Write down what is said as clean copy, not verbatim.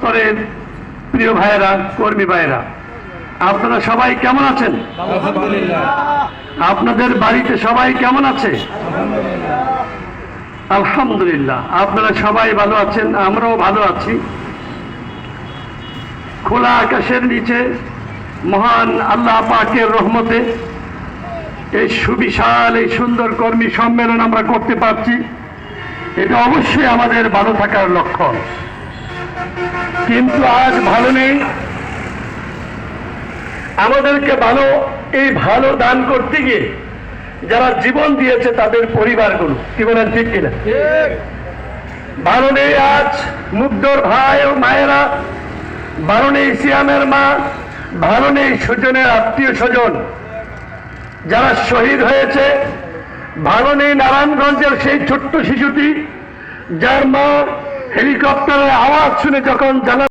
সর্বস্তরের প্রিয় ভাইয়েরা, কর্মী ভাইয়েরা, আপনারা সবাই কেমন আছেন? আপনাদের বাড়িতে সবাই কেমন আছে? আলহামদুলিল্লাহ, আপনারা সবাই ভালো আছেন, আমরাও ভালো আছি। খোলা আকাশের নিচে মহান আল্লাহ পাকের রহমতে এই সুবিশাল, এই সুন্দর কর্মী সম্মেলন আমরা করতে পারছি, এটা অবশ্যই আমাদের ভালো থাকার লক্ষণ। কিন্তু আজ ভালো নেই। আমাদেরকে এই ভালো দান করতে গিয়ে যারা জীবন দিয়েছে তাদের পরিবারগুলো, কি বলেন, ঠিক কিনা? ভালো নেই আজ মুগ্ধর ভাই ও মায়েরা, ভালো নেই সিয়ামের মা, ভালো নেই সুজনের আত্মীয় স্বজন যারা শহীদ হয়েছে, ভালো নেই নারায়ণগঞ্জের সেই ছোট্ট শিশুটি যার মা হেলিকপ্টারের আওয়াজ শুনে যখন জানা